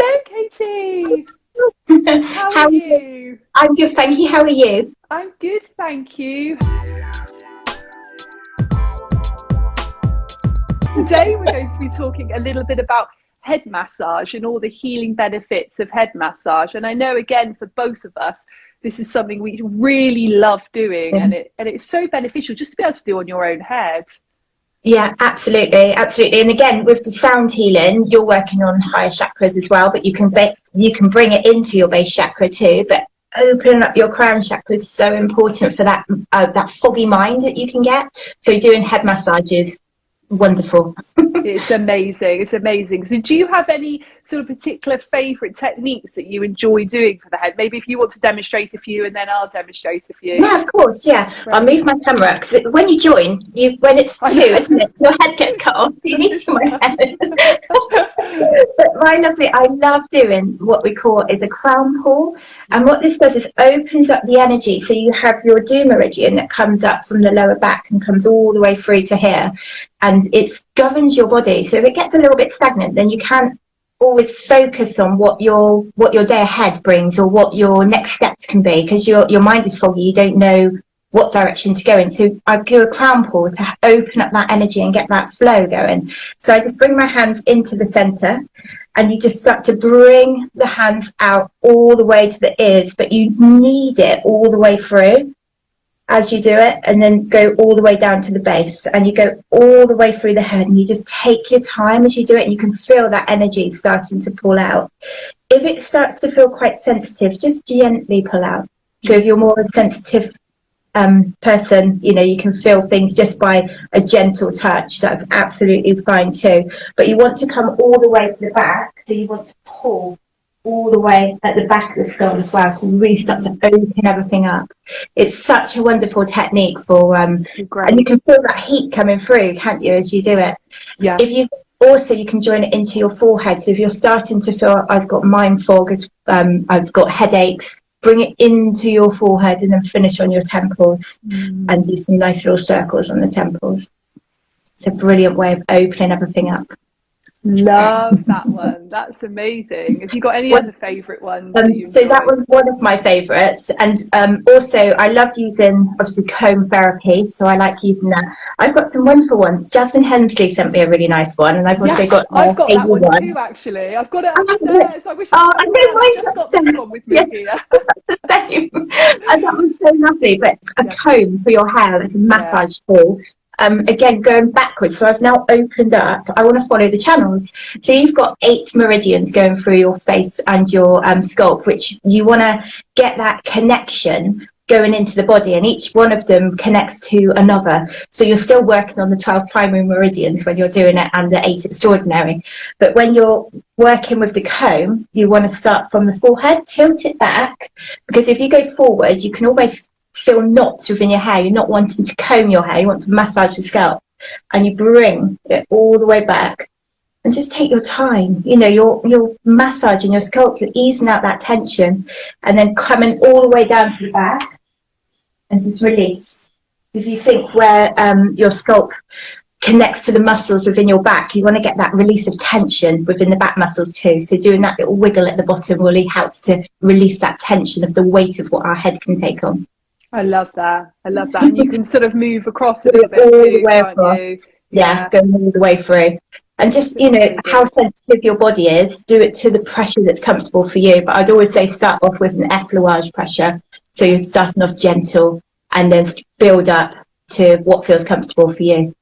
Hello, Katie. How are you? I'm good, thank you. How are you? I'm good, thank you. Today we're going to be talking a little bit about head massage and all the healing benefits of head massage. And I know, again, for both of us, this is something we really love doing, and it's so beneficial just to be able to do on your own head. Yeah, absolutely, absolutely. And again, with the sound healing, you're working on higher chakras as well, but you can bring it into your base chakra too. But opening up your crown chakra is so important for that foggy mind that you can get. So doing head massages, wonderful. It's amazing. It's amazing. So do you have any sort of particular favorite techniques that you enjoy doing for the head? Maybe if you want to demonstrate a few, and then I'll demonstrate a few. Yeah, of course. Yeah, Right. I'll move my camera up because when you join, when it's two, isn't it? Your head gets cut off, so you need somewhere head. But my lovely, I love doing what we call is a crown pull, and what this does is opens up the energy. So you have your do meridian that comes up from the lower back and comes all the way through to here, and it governs your body. So if it gets a little bit stagnant, then you can't always focus on what your day ahead brings or what your next steps can be, because your mind is foggy. You don't know what direction to go in. So I do a crown pull to open up that energy and get that flow going. So I just bring my hands into the center, and you just start to bring the hands out all the way to the ears, but you knead it all the way through as you do it, and then go all the way down to the base, and you go all the way through the head, and you just take your time as you do it, and you can feel that energy starting to pull out. If it starts to feel quite sensitive, just gently pull out. So if you're more of a sensitive person, you can feel things just by a gentle touch. That's absolutely fine too. But you want to come all the way to the back, so you want to pull all the way at the back of the skull as well, so you really start to open everything up. It's such a wonderful technique for and you can feel that heat coming through, can't you, as you do it? Yeah. If you can join it into your forehead. So if you're starting to feel I've got mind fog, I've got headaches, bring it into your forehead and then finish on your temples and do some nice little circles on the temples. It's a brilliant way of opening everything up. Love that one. That's amazing. Have you got any other favourite ones? So that was one of my favourites, and also I love using obviously comb therapy, so I like using that. I've got some wonderful ones. Jasmine Hensley sent me a really nice one, and I've also got that one too, actually. I've got it upstairs. I wish I just got this one with me here. The same. And that was so lovely. But a comb for your hair, like a massage tool. Again, going backwards, so I've now opened up. I want to follow the channels. So you've got 8 meridians going through your face and your scalp, which you want to get that connection going into the body, and each one of them connects to another. So you're still working on the 12 primary meridians when you're doing it, and the 8 extraordinary. But when you're working with the comb, you want to start from the forehead, tilt it back, because if you go forward, you can always feel knots within your hair. You're not wanting to comb your hair, you want to massage the scalp, and you bring it all the way back and just take your time. You're massaging your scalp, you're easing out that tension, and then coming all the way down to the back and just release. If you think where your scalp connects to the muscles within your back, you want to get that release of tension within the back muscles too. So doing that little wiggle at the bottom really helps to release that tension of the weight of what our head can take on. I love that. And you can sort of move across a little bit too, can't you? Yeah, going all the way through. And just, how sensitive your body is, do it to the pressure that's comfortable for you. But I'd always say start off with an effleurage pressure. So you're starting off gentle and then build up to what feels comfortable for you.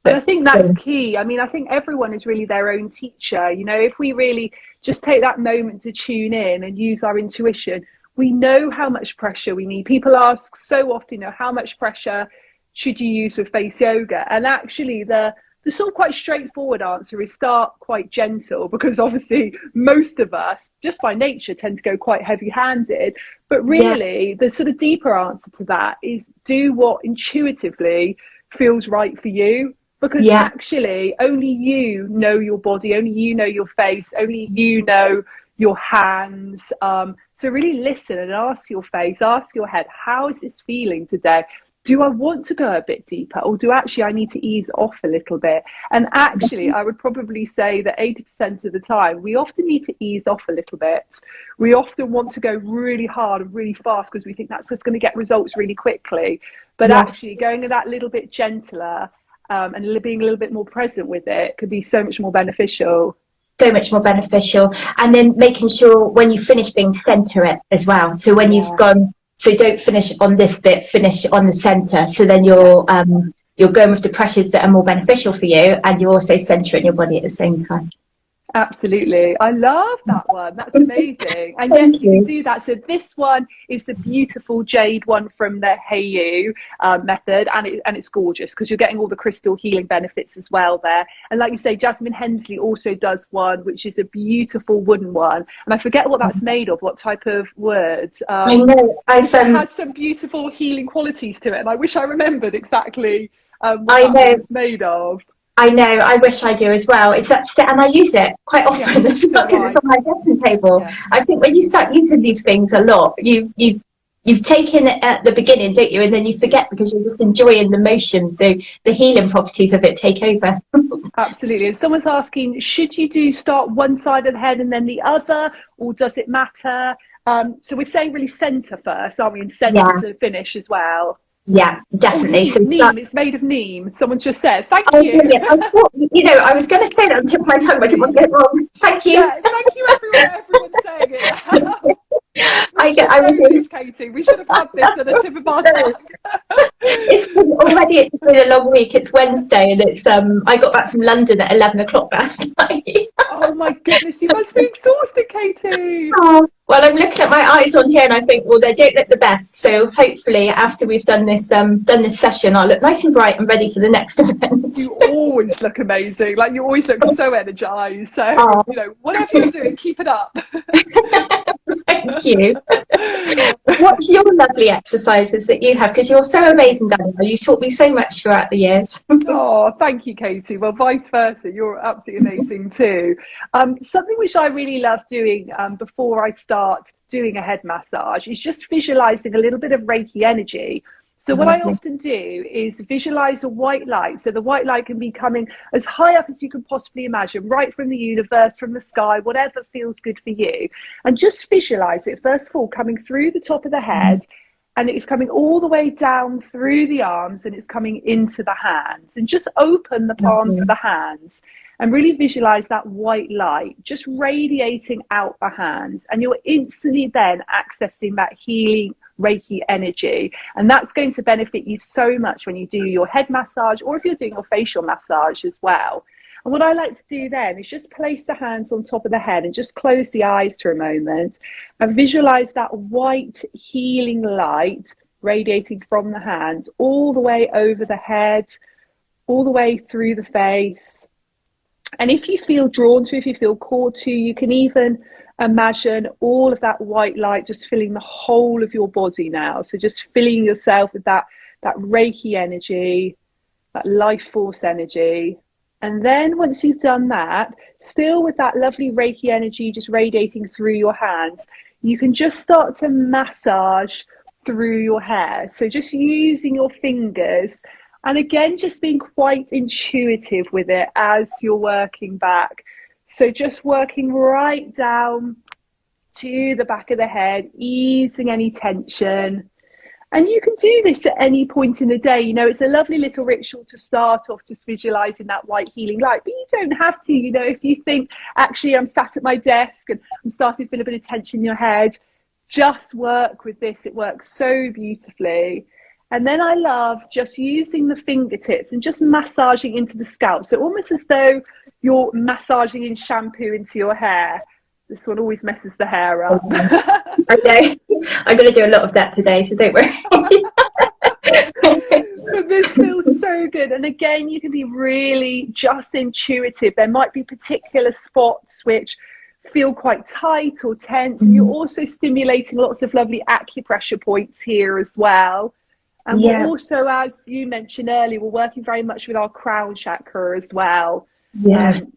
But I think that's key. I mean, I think everyone is really their own teacher. If we really just take that moment to tune in and use our intuition, we know how much pressure we need. People ask so often, how much pressure should you use with face yoga? And actually the sort of quite straightforward answer is start quite gentle, because obviously most of us just by nature tend to go quite heavy handed. But really the sort of deeper answer to that is do what intuitively feels right for you. Because actually only you know your body, only you know your face, only you know your hands. So really listen and ask your face, ask your head, how is this feeling today? do I want to go a bit deeper, or do actually I need to ease off a little bit? And actually, I would probably say that 80% of the time, we often need to ease off a little bit. We often want to go really hard and really fast because we think that's just going to get results really quickly. But actually, going a that little bit gentler and being a little bit more present with it could be so much more beneficial. So much more beneficial. And then making sure when you finish being center it as well. So when you've gone, so don't finish on this bit, finish on the center. So then you're going with the pressures that are more beneficial for you, and you're also centering your body at the same time. Absolutely. I love that one. That's amazing. And yes, you can do that. So this one is the beautiful jade one from the HAIRLINE method, and it's gorgeous because you're getting all the crystal healing benefits as well there. And like you say, Jasmine Hensley also does one, which is a beautiful wooden one. And I forget what that's made of, what type of wood. I know. It has some beautiful healing qualities to it. And I wish I remembered exactly what it's made of. I know, I wish I do as well. It's upstairs, and I use it quite often as well, because it's on my dressing table. Yeah. I think when you start using these things a lot, you've taken it at the beginning, don't you? And then you forget because you're just enjoying the motion. So the healing properties of it take over. Absolutely. And someone's asking, should you start one side of the head and then the other, or does it matter? So we're saying really centre first, aren't we? And centre to finish as well. Yeah, definitely. Oh, neem. It's made of neem. Someone just said, thank you. I thought, I was going to say that on the tip of my tongue, but I didn't want to get it wrong. Thank you. Yeah, thank you, everyone's saying it. Katie, we should have had this at the tip of our tongue. It's been a long week. It's Wednesday, and it's I got back from London at 11 o'clock last night. Oh my goodness, you must be exhausted, Katie. Oh, well, I'm looking at my eyes on here, and I think, well, they don't look the best. So hopefully, after we've done this session, I'll look nice and bright and ready for the next event. You always look amazing. Like, you always look so energized. So whatever you're doing, keep it up. Thank you. What's your lovely exercises that you have? Because you're so amazing, Danielle. You've taught me so much throughout the years. Oh, thank you, Katie. Well, vice versa. You're absolutely amazing too. Something which I really love doing before I start doing a head massage is just visualizing a little bit of Reiki energy. So what I often do is visualize a white light. So the white light can be coming as high up as you can possibly imagine, right from the universe, from the sky, whatever feels good for you. And just visualize it, first of all, coming through the top of the head, and it's coming all the way down through the arms, and it's coming into the hands. And just open the palms of the hands and really visualize that white light just radiating out the hands. And you're instantly then accessing that healing Reiki energy, and that's going to benefit you so much when you do your head massage, or if you're doing your facial massage as well. And what I like to do then is just place the hands on top of the head and just close the eyes for a moment and visualize that white healing light radiating from the hands all the way over the head, all the way through the face. And if you feel drawn to, if you feel called to, you can even imagine all of that white light just filling the whole of your body now. So just filling yourself with that Reiki energy, that life force energy. And then once you've done that, still with that lovely Reiki energy just radiating through your hands, you can just start to massage through your hair. So just using your fingers, and again, just being quite intuitive with it as you're working back. So just working right down to the back of the head, easing any tension. And you can do this at any point in the day. It's a lovely little ritual to start off, just visualizing that white healing light. But you don't have to, if you think, actually, I'm sat at my desk and I'm starting to feel a bit of tension in your head, just work with this. It works so beautifully. And then I love just using the fingertips and just massaging into the scalp. So almost as though you're massaging in shampoo into your hair. This one always messes the hair up. Okay, I'm going to do a lot of that today, so don't worry. But this feels so good. And again, you can be really just intuitive. There might be particular spots which feel quite tight or tense. And you're also stimulating lots of lovely acupressure points here as well. And we're also, as you mentioned earlier, we're working very much with our crown chakra as well.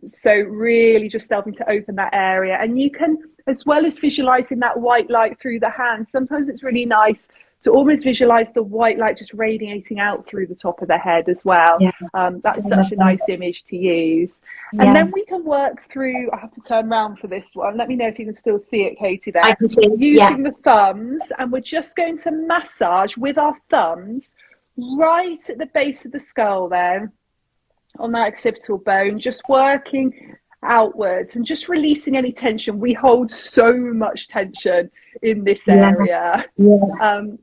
So really just helping to open that area. And you can, as well as visualizing that white light through the hands, sometimes it's really nice to almost visualize the white light just radiating out through the top of the head as well. Yeah. That's So such a lovely. nice image to use. And then we can work through, I have to turn around for this one. Let me know if you can still see it, Katie, there. I can see. Using the thumbs, and we're just going to massage with our thumbs right at the base of the skull there, on that occipital bone, just working outwards and just releasing any tension. We hold so much tension in this area.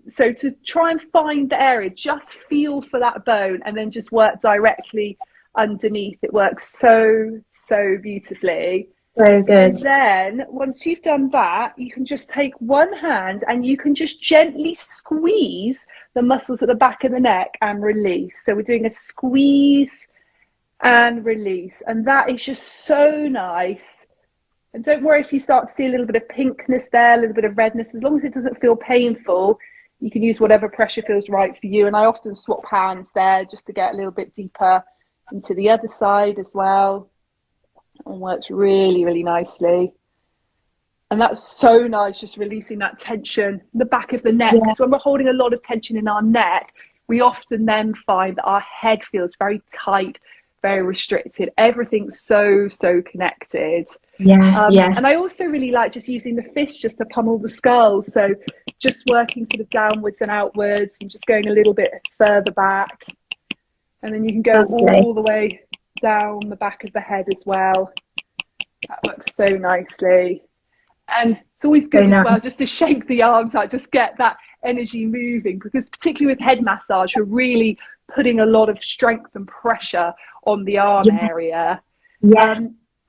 So to try and find the area, just feel for that bone and then just work directly underneath. It works so beautifully. So good. And then once you've done that, you can just take one hand and you can just gently squeeze the muscles at the back of the neck and release. So we're doing a squeeze and release, and that is just so nice. And don't worry if you start to see a little bit of pinkness there, a little bit of redness. As long as it doesn't feel painful, you can use whatever pressure feels right for you. And I often swap hands there just to get a little bit deeper into the other side as well. And works really nicely. And that's so nice, just releasing that tension in the back of the neck. Because when we're holding a lot of tension in our neck, we often then find that our head feels very tight, very restricted. Everything's so connected. And I also really like just using the fist just to pummel the skull. So just working sort of downwards and outwards and just going a little bit further back. And then you can go all the way down the back of the head as well. That works so nicely. And it's always good as well just to shake the arms out, just get that energy moving, because particularly with head massage, you're really putting a lot of strength and pressure on the arm area.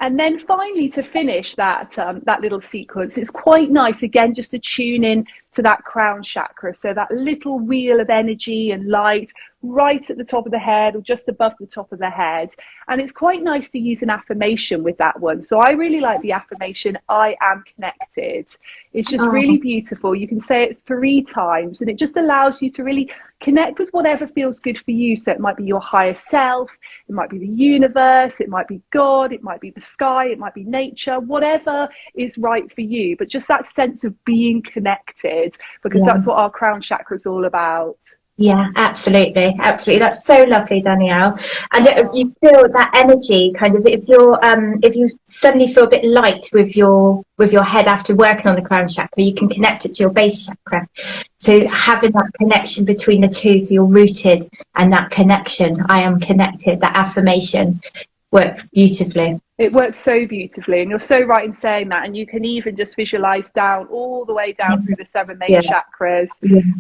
And then finally, to finish that that little sequence, it's quite nice again just to tune in to that crown chakra. So that little wheel of energy and light right at the top of the head or just above the top of the head. And it's quite nice to use an affirmation with that one. So I really like the affirmation, I am connected. It's just really beautiful. You can say it 3 times and it just allows you to really connect with whatever feels good for you. So it might be your higher self, it might be the universe, it might be God, it might be the sky, it might be nature, whatever is right for you. But just that sense of being connected, because that's what our crown chakra is all about. Yeah, absolutely. That's so lovely, Danielle. And you feel that energy kind of, if you suddenly feel a bit light with your head after working on the crown chakra, you can connect it to your base chakra. So having that connection between the two, so you're rooted, and that connection, I am connected, that affirmation works beautifully. It works so beautifully, and you're so right in saying that. And you can even just visualize down all the way down through the 7 main chakras,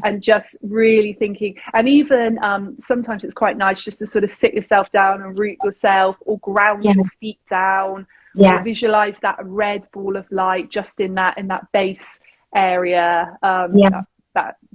and just really thinking. And even sometimes it's quite nice just to sort of sit yourself down and root yourself, or ground your feet down, or visualize that red ball of light just in that base area.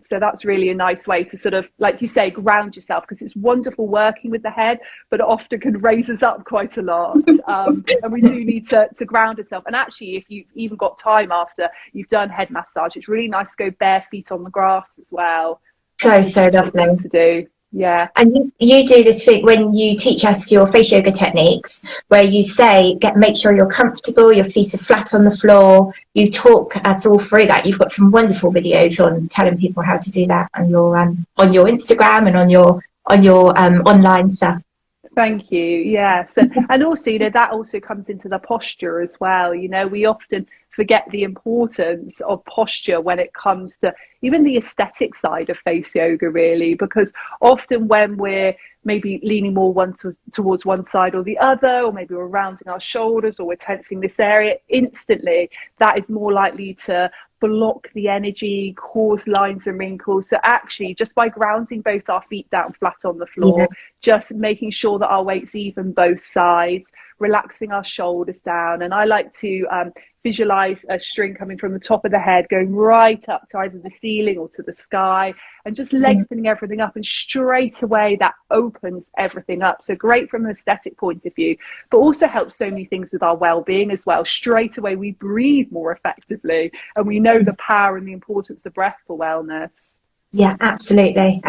So that's really a nice way to sort of, like you say, ground yourself, because it's wonderful working with the head, but it often can raise us up quite a lot. And we do need to ground ourselves. And actually, if you've even got time after you've done head massage, it's really nice to go bare feet on the grass as well. So lovely to do. Yeah. And you do this thing when you teach us your face yoga techniques, where you say, make sure you're comfortable, your feet are flat on the floor. You talk us all through that. You've got some wonderful videos on telling people how to do that on your Instagram and on your online stuff. Thank you. Yes. And also, that also comes into the posture as well. We often forget the importance of posture when it comes to even the aesthetic side of face yoga, really, because often when we're maybe leaning more towards one side or the other, or maybe we're rounding our shoulders or we're tensing this area, instantly that is more likely to block the energy, cause lines and wrinkles. So actually, just by grounding both our feet down flat on the floor, just making sure that our weight's even both sides, relaxing our shoulders down. And I like to visualize a string coming from the top of the head, going right up to either the ceiling or to the sky, and just lengthening everything up. And straight away that opens everything up. So great from an aesthetic point of view, but also helps so many things with our well-being as well. Straight away we breathe more effectively, and we know the power and the importance of breath for wellness. Yeah, absolutely.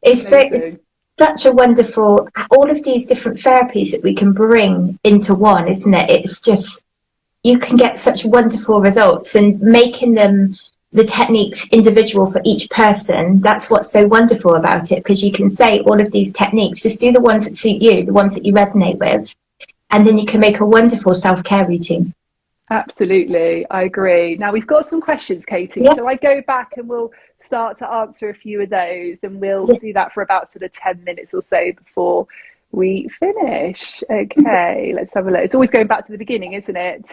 It's such a wonderful, all of these different therapies that we can bring into one, isn't it? It's just, you can get such wonderful results, and making them the techniques individual for each person. That's what's so wonderful about it, because you can say all of these techniques, just do the ones that suit you, the ones that you resonate with, and then you can make a wonderful self-care routine. Absolutely, I agree. Now we've got some questions, Katie. Yeah. Shall I go back and we'll start to answer a few of those, and we'll do that for about sort of 10 minutes or so before we finish. Okay, let's have a look. It's always going back to the beginning, isn't it?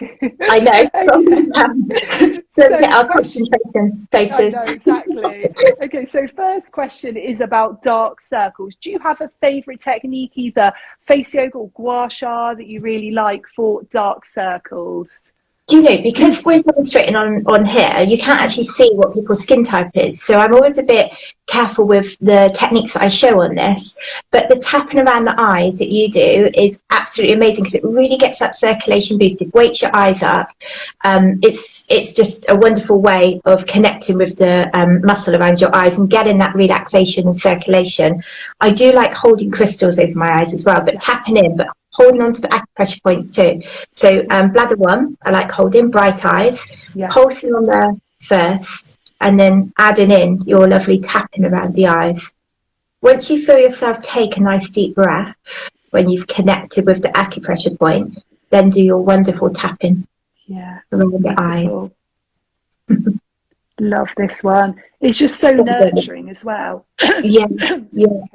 I know. Okay. So get our concentration faces. I know, exactly. Okay, so first question is about dark circles. Do you have a favourite technique, either face yoga or gua sha, that you really like for dark circles? You know, because we're demonstrating on here, you can't actually see what people's skin type is. So I'm always a bit careful with the techniques that I show on this. But the tapping around the eyes that you do is absolutely amazing, because it really gets that circulation boosted, wakes your eyes up. It's just a wonderful way of connecting with the muscle around your eyes and getting that relaxation and circulation. I do like holding crystals over my eyes as well, but tapping in, but holding on to the acupressure points too. So bladder 1, I like holding, bright eyes, pulsing on there first, and then adding in your lovely tapping around the eyes. Once you feel yourself take a nice deep breath, when you've connected with the acupressure point, then do your wonderful tapping around the eyes. Love this one. It's just so nurturing as well. Yeah. You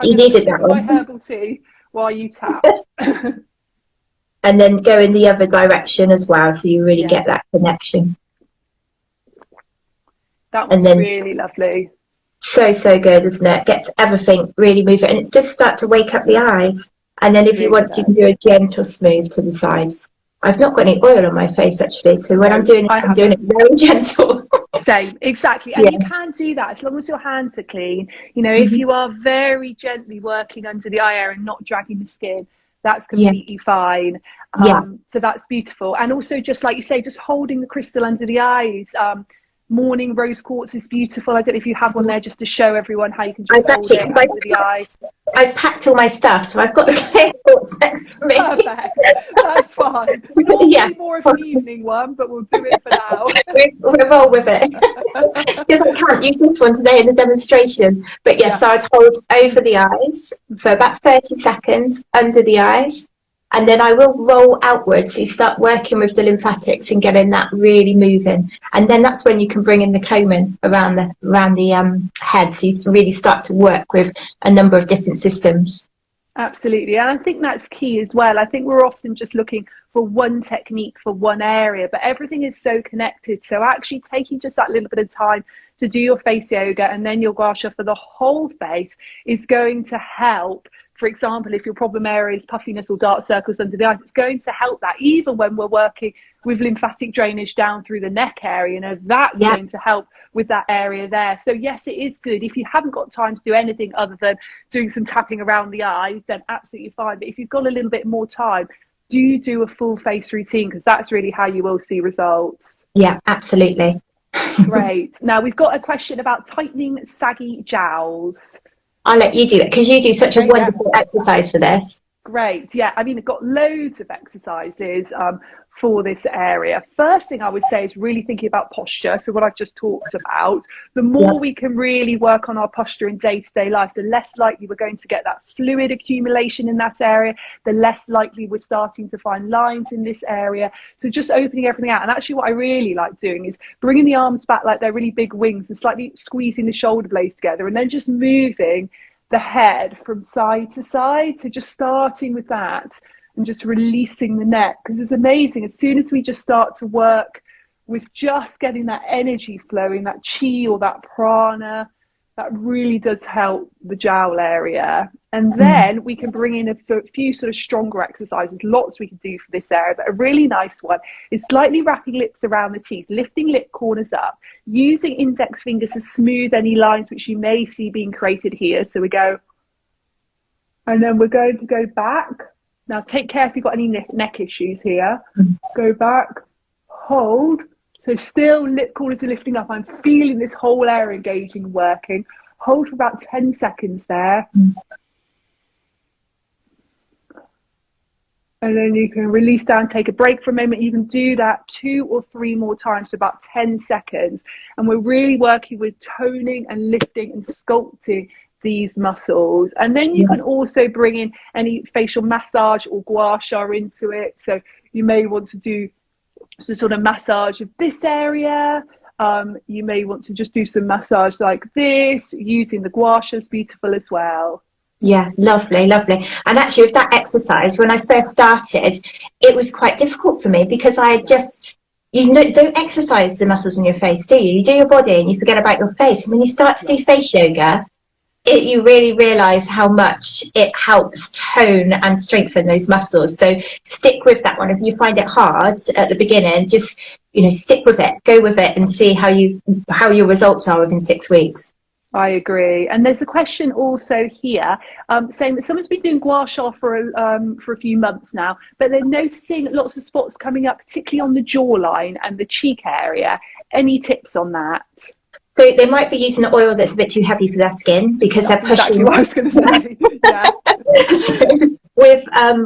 needed that one. My herbal tea while you tap. And then go in the other direction as well, so you really get that connection. That was really lovely. So good, isn't it? Gets everything really moving, and it just start to wake up the eyes. And then if you want, you can do a gentle smooth to the sides. I've not got any oil on my face actually, so when I'm doing it, I'm doing it very gentle. Same, exactly. And you can do that as long as your hands are clean. You know, if you are very gently working under the eye area and not dragging the skin, that's completely fine. So that's beautiful. And also, just like you say, just holding the crystal under the eyes. Morning rose quartz is beautiful. I don't know if you have one there, just to show everyone how you can just hold it under the eyes. I've packed all my stuff, so I've got the clear quartz next to me. Perfect. That's fine. Normally more of an evening one, but we'll do it for now. We'll roll with it. Because I can't use this one today in the demonstration. But so I'd hold over the eyes for about 30 seconds under the eyes. And then I will roll outwards, so you start working with the lymphatics and getting that really moving. And then that's when you can bring in the combing around the head, so you really start to work with a number of different systems. Absolutely, and I think that's key as well. I think we're often just looking for one technique for one area, but everything is so connected. So actually taking just that little bit of time to do your face yoga and then your gua sha for the whole face is going to help. For example, if your problem area is puffiness or dark circles under the eyes, it's going to help that, even when we're working with lymphatic drainage down through the neck area. You know, that's going to help with that area there. So yes, it is good. If you haven't got time to do anything other than doing some tapping around the eyes, then absolutely fine. But if you've got a little bit more time, do a full face routine, because that's really how you will see results. Yeah, absolutely. Great. Now we've got a question about tightening saggy jowls. I'll let you do that, because you do such a wonderful exercise for this. Great. Yeah, I mean, I've got loads of exercises for this area. First thing I would say is really thinking about posture. So what I've just talked about, the more we can really work on our posture in day-to-day life, the less likely we're going to get that fluid accumulation in that area, the less likely we're starting to find lines in this area. So just opening everything out. And actually what I really like doing is bringing the arms back like they're really big wings and slightly squeezing the shoulder blades together, and then just moving the head from side to side. So just starting with that and just releasing the neck, because it's amazing. As soon as we just start to work with just getting that energy flowing, that chi or that prana, that really does help the jowl area. And then we can bring in a few sort of stronger exercises. Lots we can do for this area, but a really nice one is slightly wrapping lips around the teeth, lifting lip corners up, using index fingers to smooth any lines which you may see being created here. So we go, and then we're going to go back. Now take care if you've got any neck issues here. Go back, hold. So still lip corners are lifting up. I'm feeling this whole area engaging and working. Hold for about 10 seconds there. And then you can release down, take a break for a moment. You can do that 2 or 3 more times for about 10 seconds. And we're really working with toning and lifting and sculpting these muscles. And then you can also bring in any facial massage or gua sha into it. So you may want to do some sort of massage of this area. You may want to just do some massage like this, using the gua sha is beautiful as well. Yeah, lovely, lovely. And actually with that exercise, when I first started, it was quite difficult for me because I just, don't exercise the muscles in your face, do you? You do your body and you forget about your face. And when you start to do face yoga, you really realize how much it helps tone and strengthen those muscles. So stick with that one. If you find it hard at the beginning, just, stick with it, go with it and see how your results are within 6 weeks. I agree. And there's a question also here saying that someone's been doing gua sha for a few months now, but they're noticing lots of spots coming up, particularly on the jawline and the cheek area. Any tips on that? So they might be using an oil that's a bit too heavy for their skin because they're pushing. Exactly what I was going to say. Yeah. So with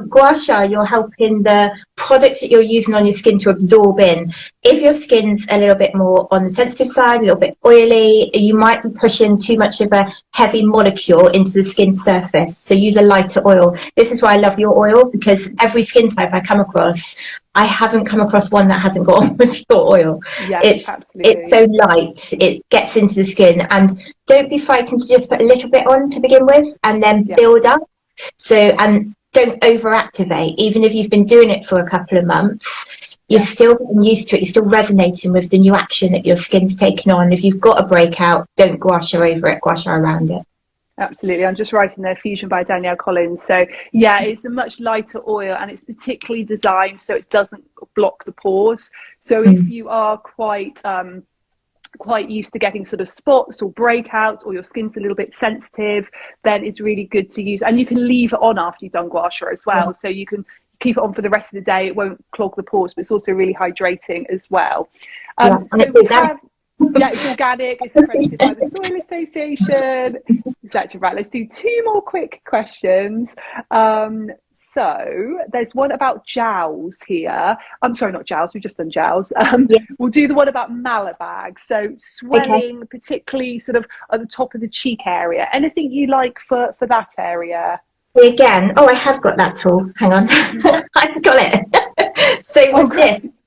gua sha, you're helping the products that you're using on your skin to absorb in. If your skin's a little bit more on the sensitive side, a little bit oily, you might be pushing too much of a heavy molecule into the skin surface. So use a lighter oil. This is why I love your oil, because every skin type I come across, I haven't come across one that hasn't got on with your oil. Yes, it's so light, it gets into the skin. And don't be frightened to just put a little bit on to begin with and then build up. So, and don't overactivate. Even if you've been doing it for a couple of months, you're still getting used to it. You're still resonating with the new action that your skin's taking on. If you've got a breakout, don't gua sha over it, gua sha around it. Absolutely. I'm just writing there, Fusion by Danielle Collins. So yeah, it's a much lighter oil and it's particularly designed so it doesn't block the pores. So if you are quite used to getting sort of spots or breakouts, or your skin's a little bit sensitive, then it's really good to use. And you can leave it on after you've done gua sha as well. So you can keep it on for the rest of the day. It won't clog the pores, but it's also really hydrating as well. So we have, it's organic, it's accredited by the Soil Association, etc. Right, let's do 2 more quick questions. So there's one about jowls here. I'm sorry, not jowls, we've just done jowls. We'll do the one about malabags. So swelling, particularly sort of at the top of the cheek area. Anything you like for that area? Again, I have got that tool. Hang on. I've got it. So with this,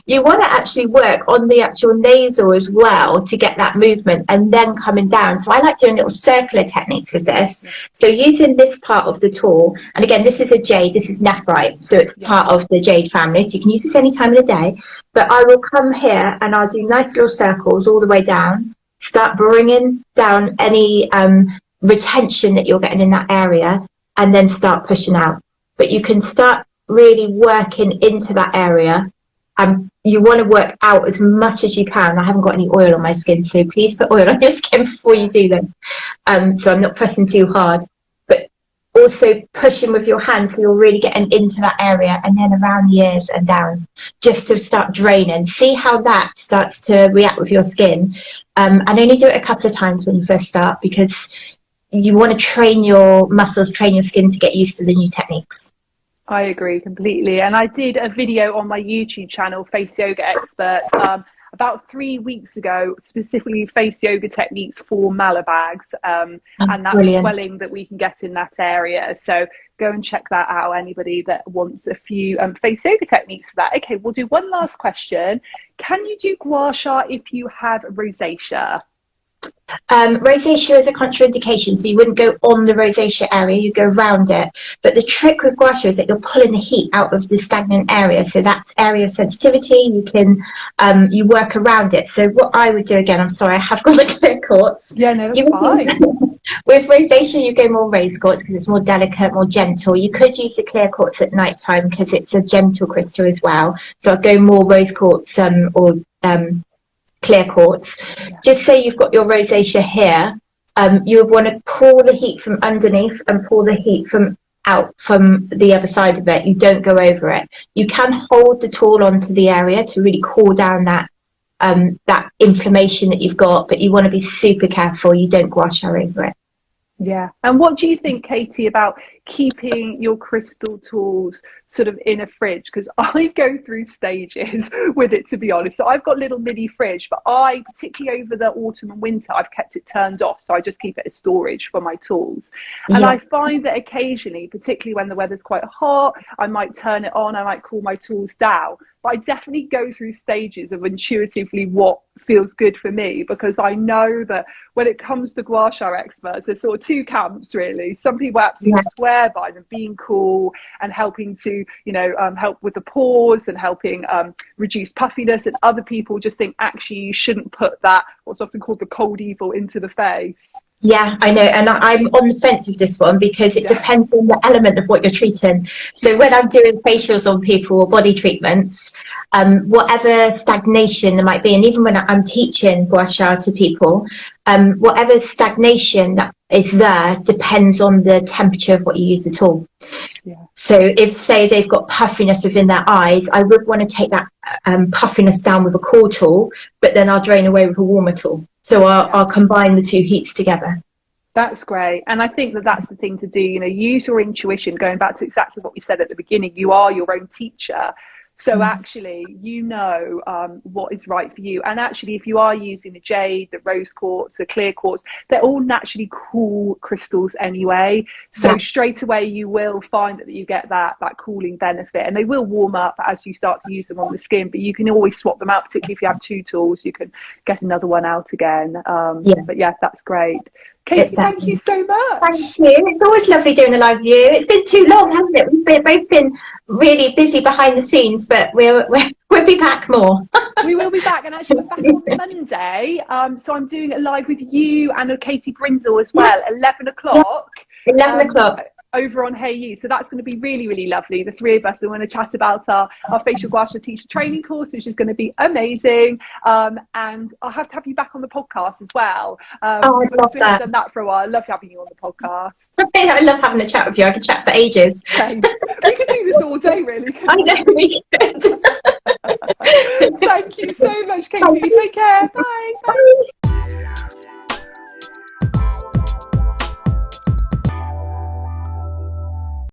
you want to actually work on the actual nasal as well to get that movement and then coming down. So I like doing little circular techniques with this. So using this part of the tool, and again, this is a jade, this is nephrite, so it's part of the jade family. So you can use this any time of the day. But I will come here and I'll do nice little circles all the way down, start bringing down any retention that you're getting in that area, and then start pushing out. But you can start really working into that area, and you want to work out as much as you can. I haven't got any oil on my skin, so please put oil on your skin before you do them. So I'm not pressing too hard, but also pushing with your hands, so you're really getting into that area, and then around the ears and down, just to start draining. See how that starts to react with your skin. And only do it a couple of times when you first start, because you want to train your muscles, train your skin to get used to the new techniques. I agree completely. And I did a video on my YouTube channel, Face Yoga Experts, about 3 weeks ago, specifically face yoga techniques for malabags and that swelling that we can get in that area. So go and check that out, anybody that wants a few face yoga techniques for that. Okay, we'll do one last question. Can you do gua sha if you have rosacea? Rosacea is a contraindication, so you wouldn't go on the rosacea area, you go around it. But the trick with gua sha is that you're pulling the heat out of the stagnant area, so that's area of sensitivity. You can you work around it. So what I would do, again, I'm sorry, I have got the clear quartz. Yeah, no, that's fine. With rosacea, you go more rose quartz because it's more delicate, more gentle. You could use the clear quartz at night time because it's a gentle crystal as well. So I'd go more rose quartz or clear quartz. Just say you've got your rosacea here, you would want to pull the heat from underneath and pull the heat from out from the other side of it. You don't go over it. You can hold the tool onto the area to really cool down that that inflammation that you've got, but you want to be super careful you don't gua sha over it. Yeah. And what do you think, Katie, about keeping your crystal tools sort of in a fridge, because I go through stages with it, to be honest. So I've got a little mini fridge, but I, particularly over the autumn and winter, I've kept it turned off, so I just keep it as storage for my tools. And I find that occasionally, particularly when the weather's quite hot, I might turn it on, I might cool my tools down. But I definitely go through stages of intuitively what feels good for me, because I know that when it comes to gua sha experts, there's sort of two camps really. Some people absolutely swear by them being cool and helping to, you know, help with the pores and helping reduce puffiness, and other people just think actually you shouldn't put that, what's often called the cold evil, into the face. Yeah, I know, and I'm on the fence with this one, because it depends on the element of what you're treating. So when I'm doing facials on people or body treatments, whatever stagnation there might be, and even when I'm teaching gua sha to people, whatever stagnation that is there depends on the temperature of what you use the tool. So if, say, they've got puffiness within their eyes, I would want to take that puffiness down with a cool tool, but then I'll drain away with a warmer tool. So I'll combine the two heats together. That's great. And I think that that's the thing to do, you know, use your intuition, going back to exactly what we said at the beginning. You are your own teacher. So actually, you know what is right for you. And actually, if you are using the jade, the rose quartz, the clear quartz, they're all naturally cool crystals anyway. So straight away, you will find that you get that cooling benefit. And they will warm up as you start to use them on the skin. But you can always swap them out, particularly if you have two tools. You can get another one out again. But yeah, that's great. Katie, thank you so much. Thank you. It's always lovely doing a live view. It's been too long, hasn't it? We've both been really busy behind the scenes, but we'll be back more. We will be back, and actually we're back on Monday. So I'm doing it live with you and Katie Brindle as well, 11 o'clock. 11 o'clock. Over on Hey You. So that's going to be really, really lovely. The three of us are going to chat about our facial gua sha teacher training course, which is going to be amazing. And I'll have to have you back on the podcast as well. I love that. I've done that for a while. I love having you on the podcast. I love having a chat with you. I could chat for ages. Same. We could do this all day, really. I know we could. Thank you so much, Katie. Take care. Bye. Bye.